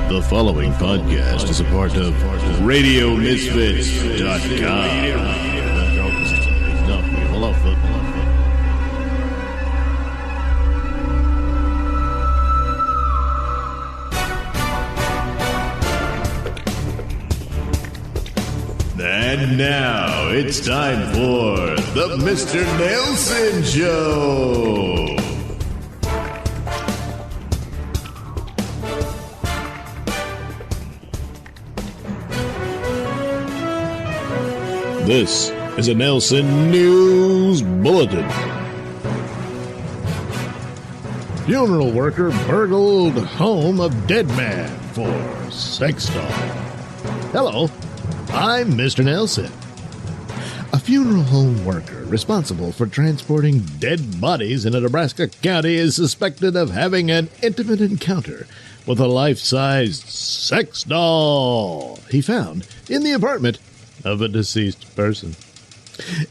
The following podcast is a part of RadioMisfits.com. And now it's time for the Mr. Nailsin Show. This is a Nailsin News Bulletin. Funeral worker burgled home of Deadman for sex doll. Hello, I'm Mr. Nailsin. A funeral home worker responsible for transporting dead bodies in a Nebraska county is suspected of having an intimate encounter with a life-sized sex doll he found in the apartment of a deceased person.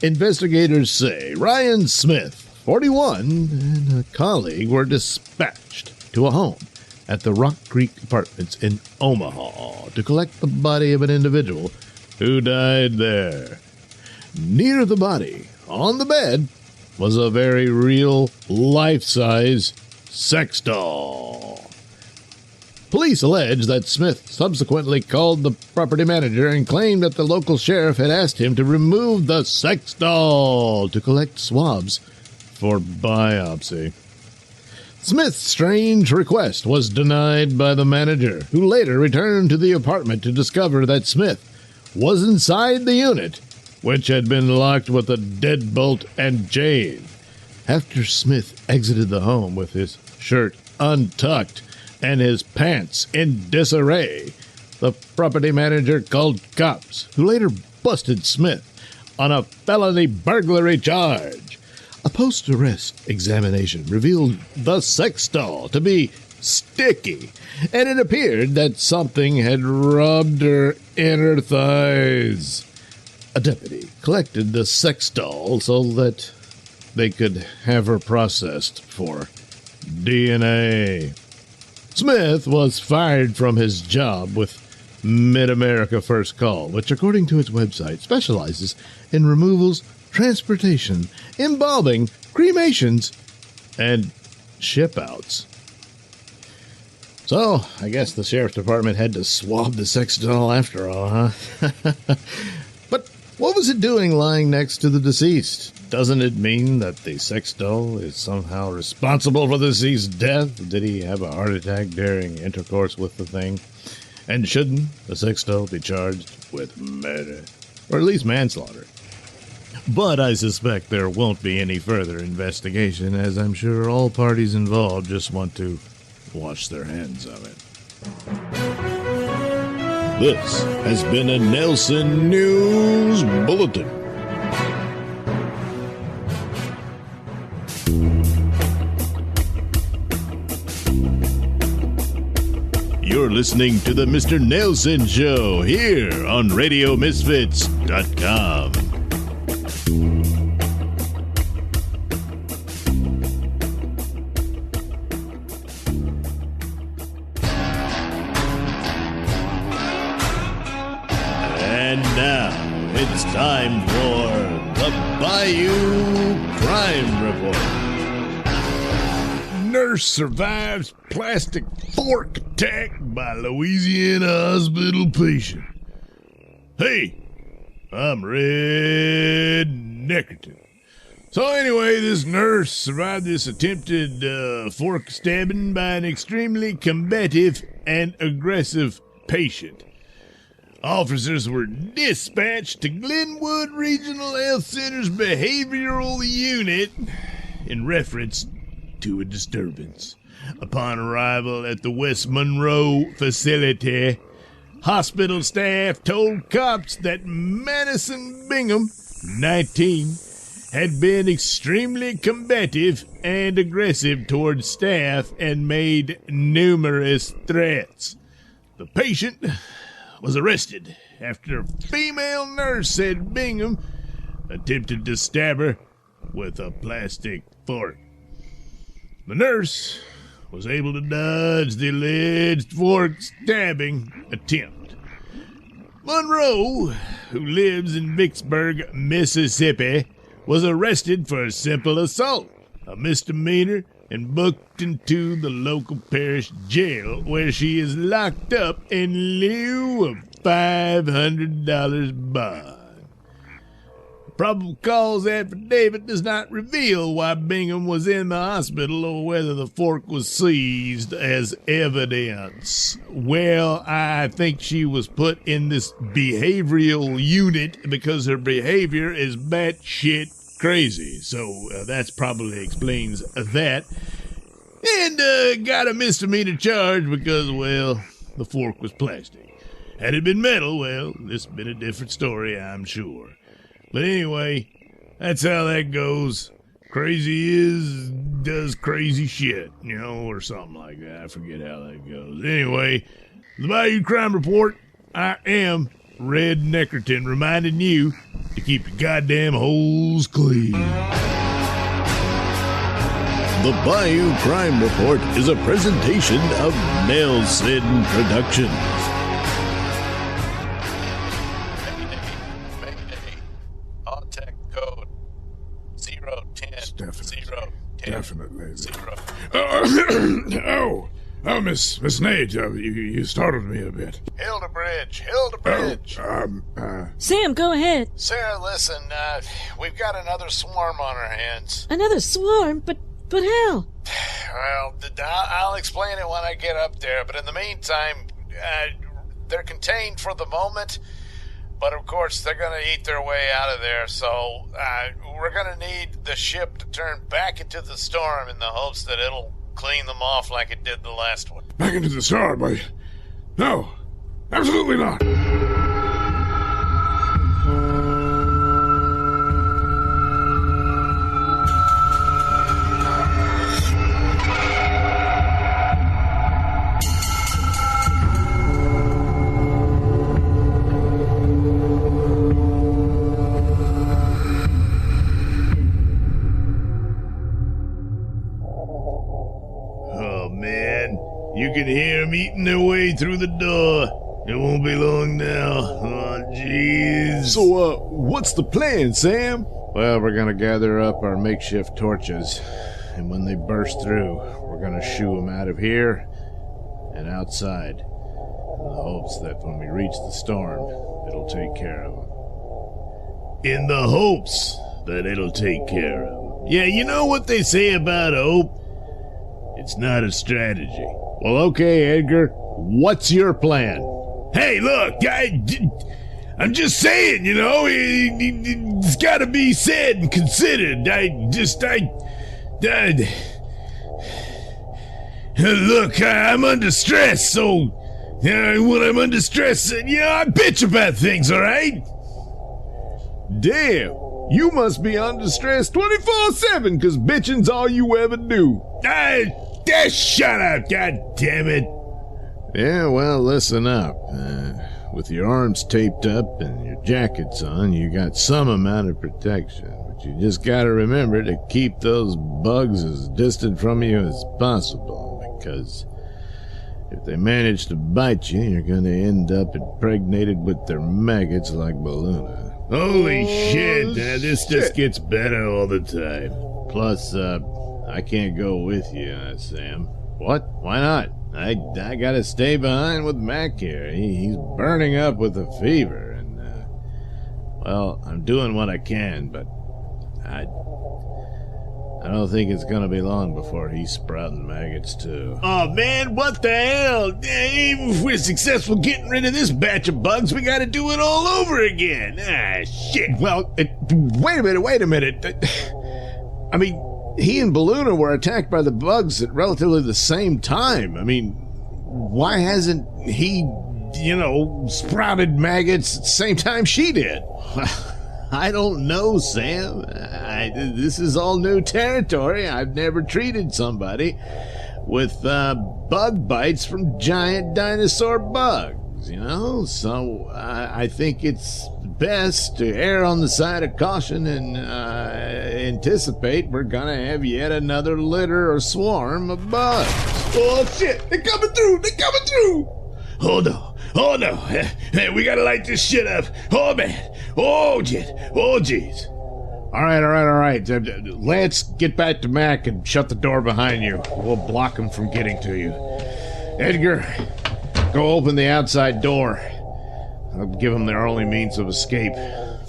Investigators say Ryan Smith, 41, and a colleague were dispatched to a home at the Rock Creek Apartments in Omaha to collect the body of an individual who died there. Near the body, on the bed, was a very real, life-size sex doll. Police allege that Smith subsequently called the property manager and claimed that the local sheriff had asked him to remove the sex doll to collect swabs for biopsy. Smith's strange request was denied by the manager, who later returned to the apartment to discover that Smith was inside the unit, which had been locked with a deadbolt and chain. After Smith exited the home with his shirt untucked and his pants in disarray, the property manager called cops, who later busted Smith on a felony burglary charge. A post-arrest examination revealed the sex doll to be sticky, and it appeared that something had rubbed her inner thighs. A deputy collected the sex doll so that they could have her processed for DNA. Smith was fired from his job with Mid-America First Call, which, according to its website, specializes in removals, transportation, embalming, cremations, and ship-outs. So, I guess the sheriff's department had to swab the sex doll after all, huh? But what was it doing lying next to the deceased? Doesn't it mean that the sex doll is somehow responsible for the deceased's death? Did he have a heart attack during intercourse with the thing? And shouldn't the sex doll be charged with murder? Or at least manslaughter? But I suspect there won't be any further investigation, as I'm sure all parties involved just want to wash their hands of it. This has been a Nailsin News Bulletin. You're listening to the Mr. Nailsin Show here on RadioMisfits.com. And now it's time for the Bayou Crime Report. Nurse survives plastic fork attack by Louisiana hospital patient. Hey, I'm Red Neckerton. So anyway, this nurse survived this attempted fork stabbing by an extremely combative and aggressive patient. Officers were dispatched to Glenwood Regional Health Center's behavioral unit in reference to a disturbance. Upon arrival at the West Monroe facility, hospital staff told cops that Madison Bingham, 19, had been extremely combative and aggressive towards staff and made numerous threats. The patient was arrested after a female nurse said Bingham attempted to stab her with a plastic fork. The nurse was able to dodge the alleged fork stabbing attempt. Monroe, who lives in Vicksburg, Mississippi, was arrested for simple assault, a misdemeanor, and booked into the local parish jail where she is locked up in lieu of $500 bond. Probable cause affidavit does not reveal why Bingham was in the hospital or whether the fork was seized as evidence. Well, I think she was put in this behavioral unit because her behavior is batshit crazy. So that probably explains that. And got a misdemeanor charge because, well, the fork was plastic. Had it been metal, well, this had been a different story, I'm sure. But anyway, that's how that goes. Crazy does crazy shit, or something like that. I forget how that goes. Anyway, the Bayou Crime Report, I am Red Neckerton, reminding you to keep your goddamn holes clean. The Bayou Crime Report is a presentation of Nailsin Productions. Definitely. Miss Nate, you startled me a bit. Hildebridge. Sam, go ahead. Sarah, listen, we've got another swarm on our hands. Another swarm? But how? Well, I'll explain it when I get up there, but in the meantime, they're contained for the moment, but of course they're going to eat their way out of there, so we're going to need the ship to turn back into the storm in the hopes that it'll clean them off like it did the last one. Back into the storm, boy? No, absolutely not. You can hear them eating their way through the door. It won't be long now. Oh, jeez. So, what's the plan, Sam? Well, we're gonna gather up our makeshift torches, and when they burst through, we're gonna shoo them out of here and outside, in the hopes that when we reach the storm, it'll take care of them. In the hopes that it'll take care of them. Yeah, you know what they say about hope? It's not a strategy. Well, okay, Edgar. What's your plan? Hey, look, I'm just saying, it's got to be said and considered. Look, I'm under stress, so when I'm under stress, I bitch about things, all right? Damn, you must be under stress 24/7, because bitching's all you ever do. Shut up, god damn it. Yeah, well, listen up. With your arms taped up and your jackets on, you got some amount of protection. But you just gotta remember to keep those bugs as distant from you as possible, because if they manage to bite you, you're gonna end up impregnated with their maggots like Balluna. Holy shit, this just gets better all the time. Plus, I can't go with you, Sam. What? Why not? I gotta stay behind with Mac here. He's burning up with a fever, and, well, I'm doing what I can, but I don't think it's gonna be long before he's sprouting maggots, too. Oh, man, what the hell? Even if we're successful getting rid of this batch of bugs, we gotta do it all over again. Shit. Well, wait a minute. I mean, he and Balluna were attacked by the bugs at relatively the same time. I mean, why hasn't he, sprouted maggots at the same time she did? I don't know, Sam. This is all new territory. I've never treated somebody with bug bites from giant dinosaur bugs, So I think it's best to err on the side of caution and anticipate we're gonna have yet another litter or swarm of bugs. Oh, shit. They're coming through. They're coming through. Oh no. Oh no. Hey, we gotta light this shit up. Oh man. Oh shit. Oh jeez. All right. Lance, get back to Mac and shut the door behind you. We'll block them from getting to you. Edgar, go open the outside door. I'll give them their only means of escape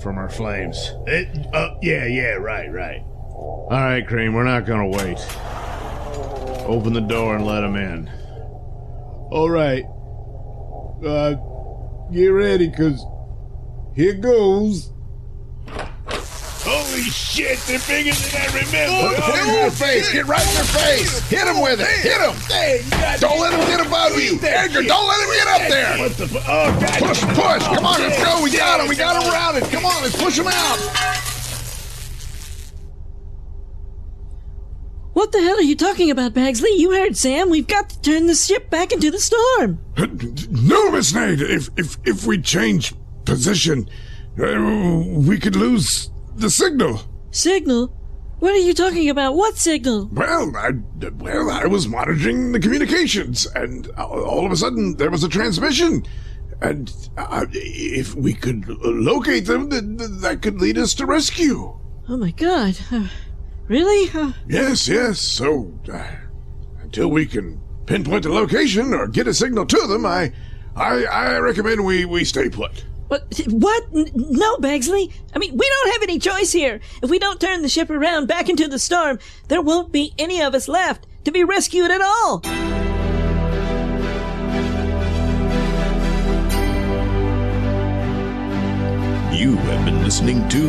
from our flames. Yeah, right. All right, Cream, we're not gonna wait. Open the door and let them in. All right. Get ready, 'cause here goes. Holy shit, they're bigger than I remember. Get in their face! Get right in their face! Hit them with it! Hit them! Don't let them get above you! Edgar, don't let him get up there! What the oh, God. Push! Come on, let's go! We got him! We got him routed! Come on, let's push him out! What the hell are you talking about, Bagsley? You heard Sam. We've got to turn the ship back into the storm. No, Miss Nate. If we change position, we could lose the signal. Signal? What are you talking about? What signal? Well, I was monitoring the communications, and all of a sudden there was a transmission. And if we could locate them, that could lead us to rescue. Oh my God. Really? Yes. So, until we can pinpoint the location or get a signal to them, I recommend we stay put. What? No, Bagsley. I mean, we don't have any choice here. If we don't turn the ship around back into the storm, there won't be any of us left to be rescued at all. You have been listening to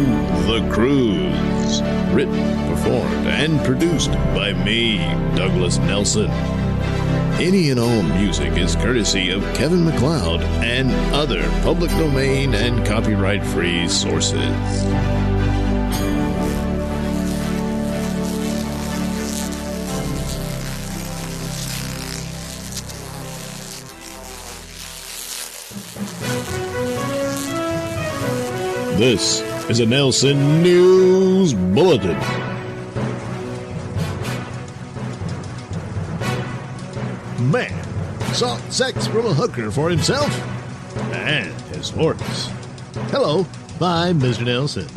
The Cruise, written, performed, and produced by me, Douglas Nailsin. Any and all music is courtesy of Kevin MacLeod and other public domain and copyright-free sources. This is a Nailsin News Bulletin. Man sought sex from a hooker for himself and his horse. Hello, I'm Mr. Nailsin.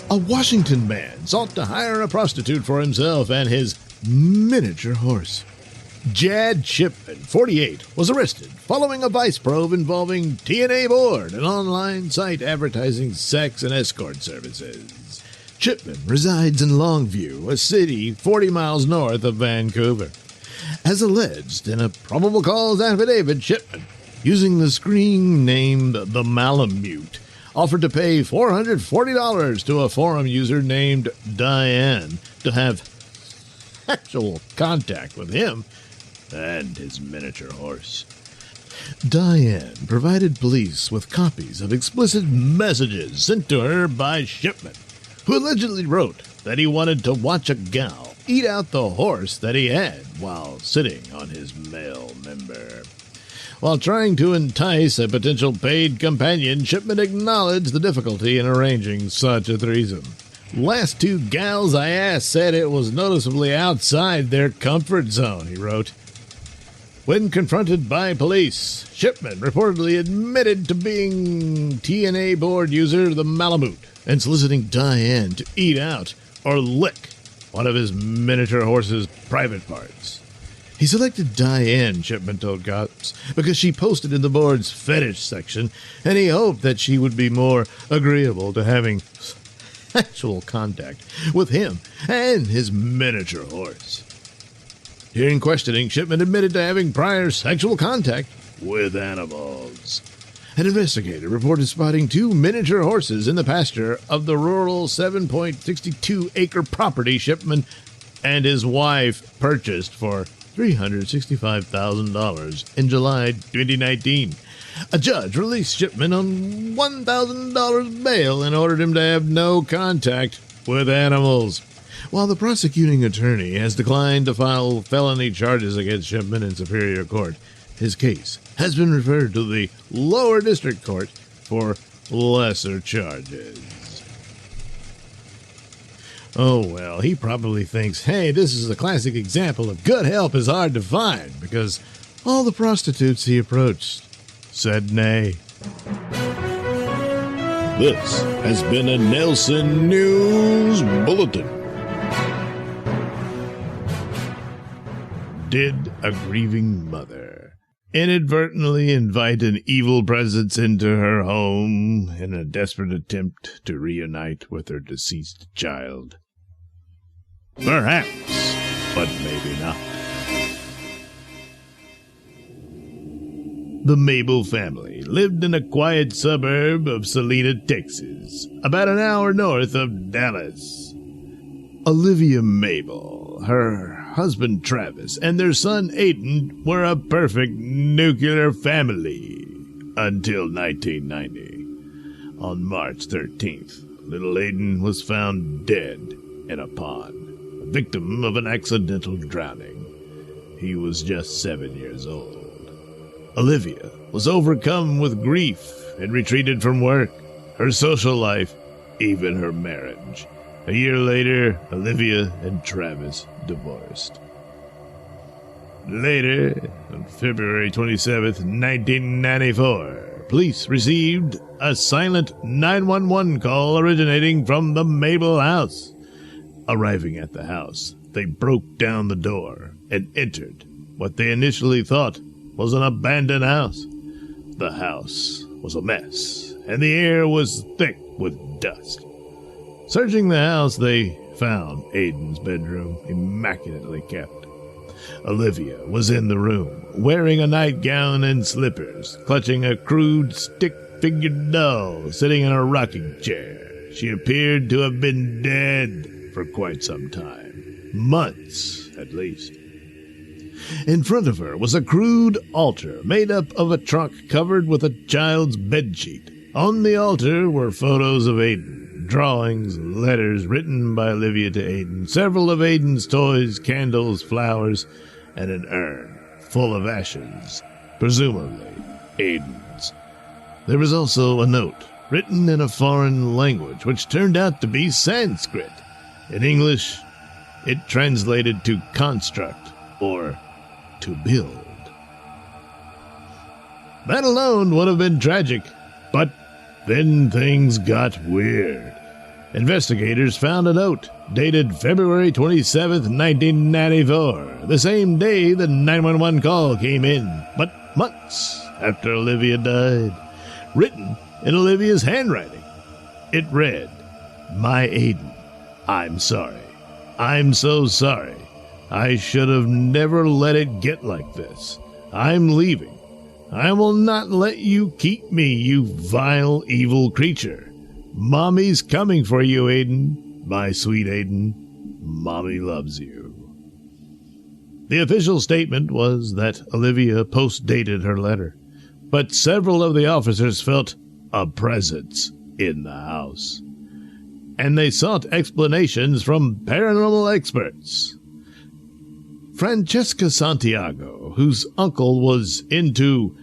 A Washington man sought to hire a prostitute for himself and his miniature horse. Jad Shipman, 48, was arrested following a vice probe involving TNA Board, an online site advertising sex and escort services. Shipman resides in Longview, a city 40 miles north of Vancouver. As alleged in a probable cause affidavit, Shipman, using the screen named the Malamute, offered to pay $440 to a forum user named Diane to have actual contact with him and his miniature horse. Diane provided police with copies of explicit messages sent to her by Shipman, who allegedly wrote that he wanted to watch a gal eat out the horse that he had while sitting on his male member. While trying to entice a potential paid companion, Shipman acknowledged the difficulty in arranging such a threesome. Last two gals I asked said it was noticeably outside their comfort zone, he wrote. When confronted by police, Shipman reportedly admitted to being TNA Board user the Malamute and soliciting Diane to eat out or lick one of his miniature horse's private parts. He selected Diane, Shipman told cops, because she posted in the board's fetish section, and he hoped that she would be more agreeable to having sexual contact with him and his miniature horse. During questioning, Shipman admitted to having prior sexual contact with animals. An investigator reported spotting two miniature horses in the pasture of the rural 7.62-acre property Shipman and his wife purchased for $365,000 in July 2019. A judge released Shipman on $1,000 bail and ordered him to have no contact with animals. While the prosecuting attorney has declined to file felony charges against Shipman in Superior Court, his case has been referred to the lower district court for lesser charges. Oh, well, he probably thinks, hey, this is a classic example of good help is hard to find, because all the prostitutes he approached said nay. This has been a Nailsin News Bulletin. Did a grieving mother inadvertently invite an evil presence into her home in a desperate attempt to reunite with her deceased child? Perhaps, but maybe not. The Mabel family lived in a quiet suburb of Salina, Texas, about an hour north of Dallas. Olivia Mabel, her husband Travis, and their son Aiden were a perfect nuclear family until 1990. On March 13th, little Aiden was found dead in a pond, a victim of an accidental drowning. He was just 7 years old. Olivia was overcome with grief and retreated from work, her social life, even her marriage. A year later, Olivia and Travis divorced. Later, on February 27th, 1994, police received a silent 911 call originating from the Mabel house. Arriving at the house, they broke down the door and entered what they initially thought was an abandoned house. The house was a mess, and the air was thick with dust. Searching the house, they found Aiden's bedroom immaculately kept. Olivia was in the room, wearing a nightgown and slippers, clutching a crude stick-figured doll sitting in a rocking chair. She appeared to have been dead for quite some time, months at least. In front of her was a crude altar made up of a trunk covered with a child's bedsheet. On the altar were photos of Aiden, drawings, letters written by Olivia to Aiden, several of Aiden's toys, candles, flowers, and an urn full of ashes, presumably Aiden's. There was also a note written in a foreign language, which turned out to be Sanskrit. In English, it translated to construct or to build. That alone would have been tragic, but then things got weird. Investigators found a note dated February 27th, 1994, the same day the 911 call came in, but months after Olivia died, written in Olivia's handwriting. It read, "My Aiden, I'm sorry. I'm so sorry. I should have never let it get like this. I'm leaving. I will not let you keep me, you vile, evil creature. Mommy's coming for you, Aiden. My sweet Aiden. Mommy loves you." The official statement was that Olivia post-dated her letter, but several of the officers felt a presence in the house, and they sought explanations from paranormal experts. Francesca Santiago, whose uncle was into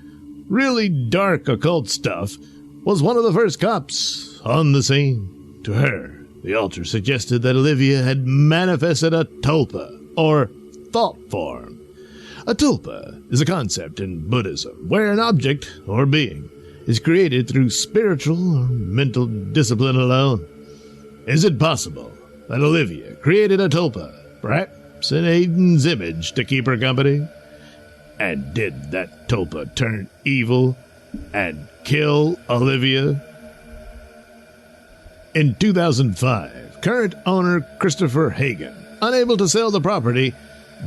really dark occult stuff, was one of the first cops on the scene. To her, the altar suggested that Olivia had manifested a tulpa, or thought form. A tulpa is a concept in Buddhism where an object, or being, is created through spiritual or mental discipline alone. Is it possible that Olivia created a tulpa, perhaps in Aiden's image, to keep her company? And did that tulpa turn evil and kill Olivia? In 2005, current owner Christopher Hagen, unable to sell the property,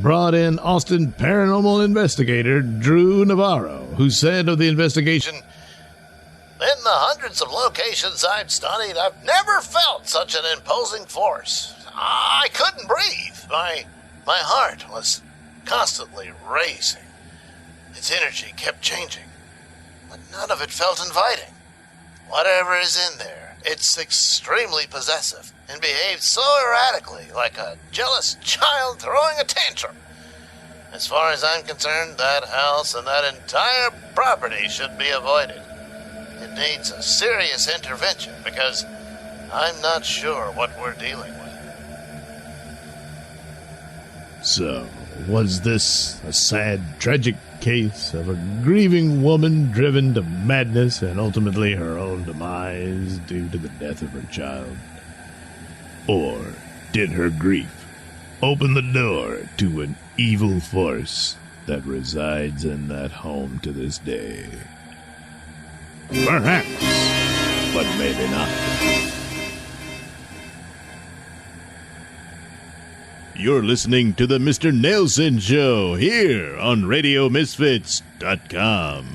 brought in Austin paranormal investigator Drew Navarro, who said of the investigation, "In the hundreds of locations I've studied, I've never felt such an imposing force. I couldn't breathe. My heart was constantly racing. Its energy kept changing, but none of it felt inviting. Whatever is in there, it's extremely possessive and behaves so erratically, like a jealous child throwing a tantrum. As far as I'm concerned, that house and that entire property should be avoided. It needs a serious intervention because I'm not sure what we're dealing with." So, was this a sad, tragic case of a grieving woman driven to madness and ultimately her own demise due to the death of her child? Or did her grief open the door to an evil force that resides in that home to this day? Perhaps, but maybe not. You're listening to the Mr. Nailsin Show here on RadioMisfits.com.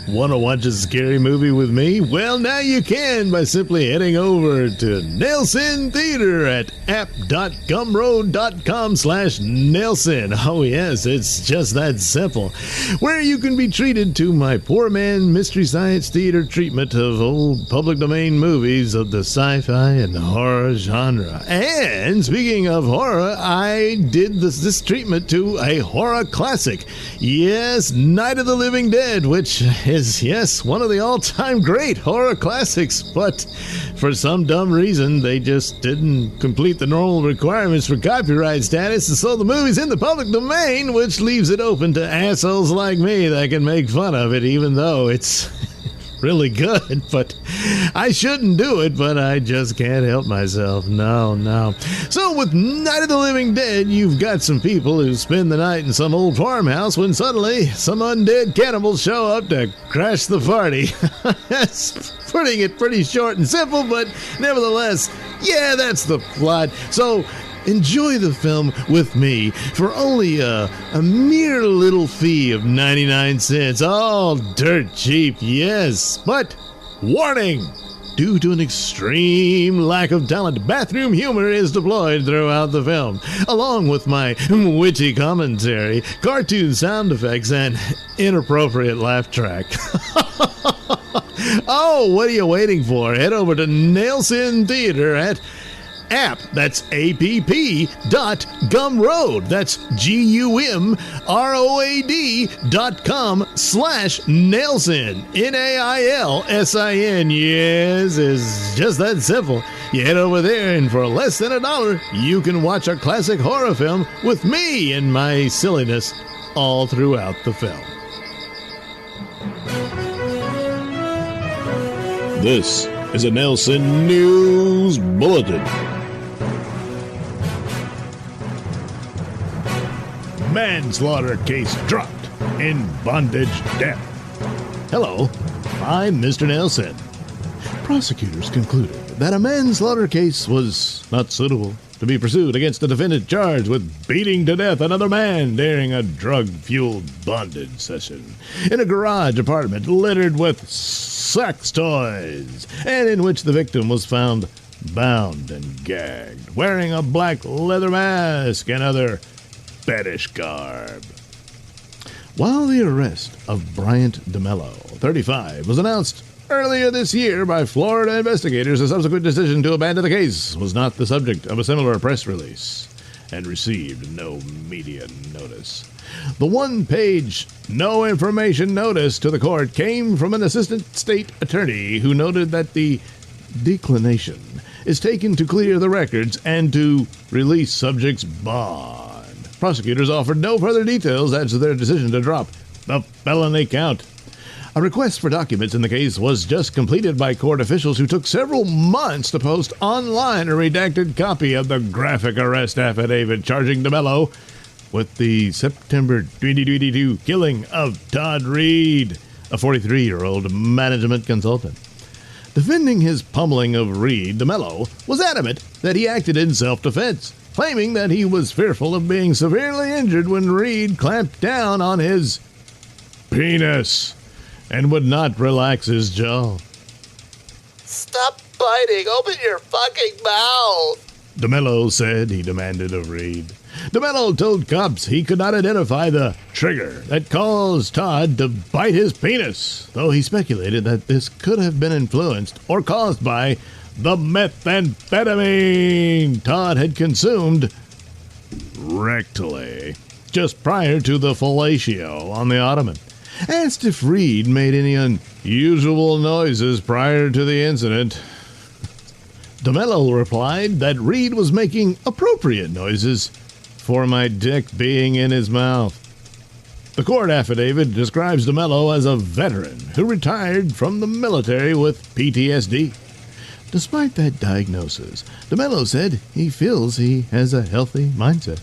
Want to watch a scary movie with me? Well, now you can by simply heading over to Nailsin Theater at app.gumroad.com/Nailsin. Oh yes, it's just that simple. Where you can be treated to my poor man Mystery Science Theater treatment of old public domain movies of the sci-fi and horror genre. And speaking of horror, I did this treatment to a horror classic. Yes, Night of the Living Dead, which is, yes, one of the all-time great horror classics, but for some dumb reason, they just didn't complete the normal requirements for copyright status, and so the movie's in the public domain, which leaves it open to assholes like me that can make fun of it, even though it's really good. But I shouldn't do it, but I just can't help myself. No. So with Night of the Living Dead, you've got some people who spend the night in some old farmhouse when suddenly some undead cannibals show up to crash the party. That's putting it pretty short and simple, but nevertheless, yeah, that's the plot. So enjoy the film with me for only a mere little fee of 99 cents. All dirt cheap, yes. But warning! Due to an extreme lack of talent, bathroom humor is deployed throughout the film, along with my witty commentary, cartoon sound effects, and inappropriate laugh track. Oh, what are you waiting for? Head over to Nailsin Theater at that's app.gumroad. That's GUMROAD.com/Nailsin. NAILSIN. Yes, it's just that simple. You head over there, and for less than $1, you can watch a classic horror film with me and my silliness all throughout the film. This is a Nailsin News Bulletin. Manslaughter case dropped in bondage death. Hello, I'm Mr. Nailsin. Prosecutors concluded that a manslaughter case was not suitable to be pursued against a defendant charged with beating to death another man during a drug-fueled bondage session in a garage apartment littered with sex toys, and in which the victim was found bound and gagged, wearing a black leather mask and other fetish garb. While the arrest of Bryant DeMello, 35, was announced earlier this year by Florida investigators, a subsequent decision to abandon the case was not the subject of a similar press release and received no media notice. The one-page, no information notice to the court came from an assistant state attorney who noted that the declination is taken to clear the records and to release subject's bond. Prosecutors offered no further details as to their decision to drop the felony count. A request for documents in the case was just completed by court officials who took several months to post online a redacted copy of the graphic arrest affidavit charging DeMello with the September 2022 killing of Todd Reed, a 43-year-old management consultant. Defending his pummeling of Reed, DeMello was adamant that he acted in self-defense, claiming that he was fearful of being severely injured when Reed clamped down on his penis and would not relax his jaw. Stop biting! Open your fucking mouth! DeMello said he demanded of Reed. DeMello told cops he could not identify the trigger that caused Todd to bite his penis, though he speculated that this could have been influenced or caused by the methamphetamine Todd had consumed rectally just prior to the fellatio on the ottoman. Asked if Reed made any unusual noises prior to the incident, DeMello replied that Reed was making appropriate noises for my dick being in his mouth. The court affidavit describes DeMello as a veteran who retired from the military with PTSD. Despite that diagnosis, DeMello said he feels he has a healthy mindset.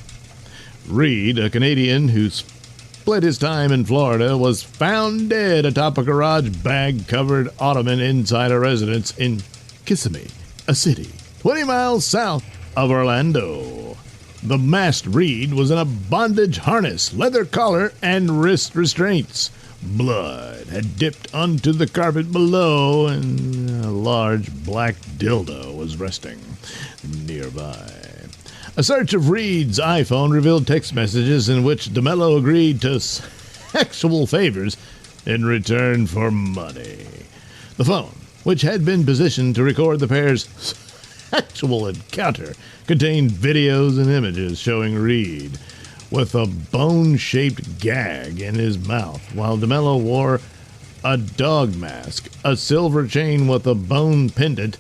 Reed, a Canadian who split his time in Florida, was found dead atop a garage bag-covered ottoman inside a residence in Kissimmee, a city 20 miles south of Orlando. The masked Reed was in a bondage harness, leather collar, and wrist restraints. Blood had dipped onto the carpet below, and a large black dildo was resting nearby. A search of Reed's iPhone revealed text messages in which DeMello agreed to sexual favors in return for money. The phone, which had been positioned to record the pair's sexual encounter, contained videos and images showing Reed with a bone-shaped gag in his mouth, while DeMello wore a dog mask, a silver chain with a bone pendant,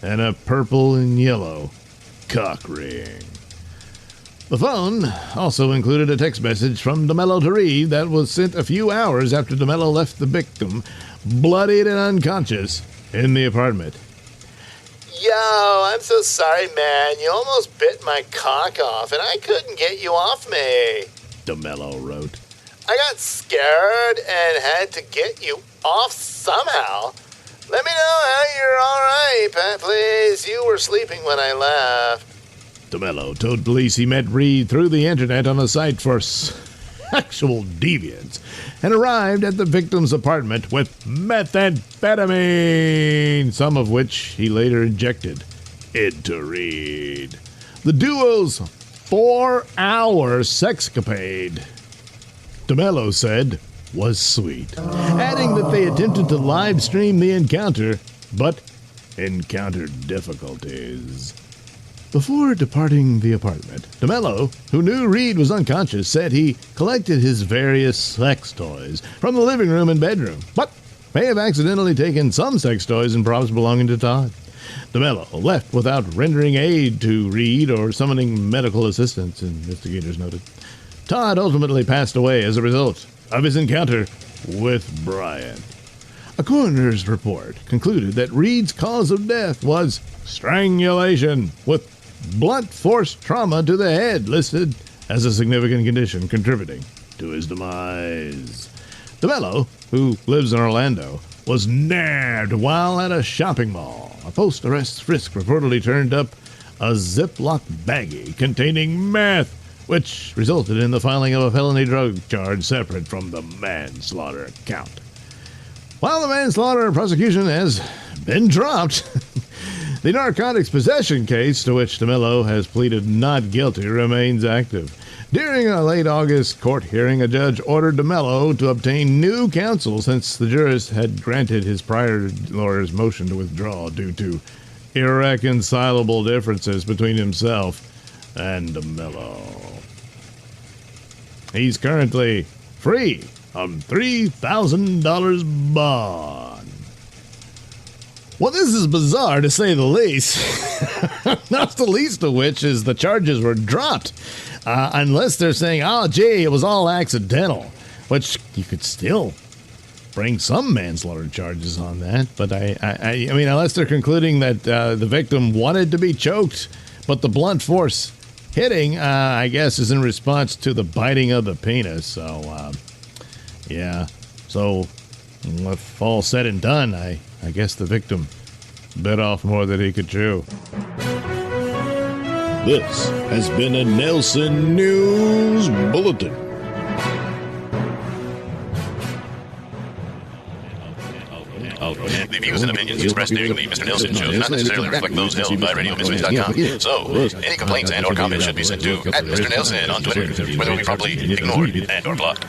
and a purple and yellow cock ring. The phone also included a text message from DeMello to Reed that was sent a few hours after DeMello left the victim, bloodied and unconscious, in the apartment. Yo, I'm so sorry, man. You almost bit my cock off, and I couldn't get you off me. DeMello wrote. I got scared and had to get you off somehow. Let me know how you're all right, Pat, please. You were sleeping when I left. DeMello told police he met Reed through the internet on a site for sexual deviants and arrived at the victim's apartment with methamphetamine, some of which he later injected into Reed. The duo's 4-hour sexcapade, DeMello said, was sweet, adding that they attempted to live stream the encounter, but encountered difficulties. Before departing the apartment, DeMello, who knew Reed was unconscious, said he collected his various sex toys from the living room and bedroom, but may have accidentally taken some sex toys and props belonging to Todd. DeMello left without rendering aid to Reed or summoning medical assistance, investigators noted. Todd ultimately passed away as a result of his encounter with Brian. A coroner's report concluded that Reed's cause of death was strangulation with blunt force trauma to the head, listed as a significant condition contributing to his demise. DeMello, who lives in Orlando, was nabbed while at a shopping mall. A post-arrest frisk reportedly turned up a Ziploc baggie containing meth, which resulted in the filing of a felony drug charge separate from the manslaughter count. While the manslaughter prosecution has been dropped, the narcotics possession case, to which DeMello has pleaded not guilty, remains active. During a late August court hearing, a judge ordered DeMello to obtain new counsel since the jurist had granted his prior lawyer's motion to withdraw due to irreconcilable differences between himself and DeMello. He's currently free on $3,000 bond. Well, this is bizarre, to say the least. Not the least of which is the charges were dropped. Unless they're saying, oh, gee, it was all accidental. Which you could still bring some manslaughter charges on that. But I mean, unless they're concluding that the victim wanted to be choked, but the blunt force hitting, I guess, is in response to the biting of the penis. So, yeah. So, if all said and done, I guess the victim bit off more than he could chew. This has been a Nailsin News Bulletin. The views and opinions expressed during the Mr. Nailsin show do not necessarily reflect those held by RadioMisfits.com. So, any complaints and or comments should be sent to @Mr. Nailsin on Twitter, where they will be promptly ignored and or blocked.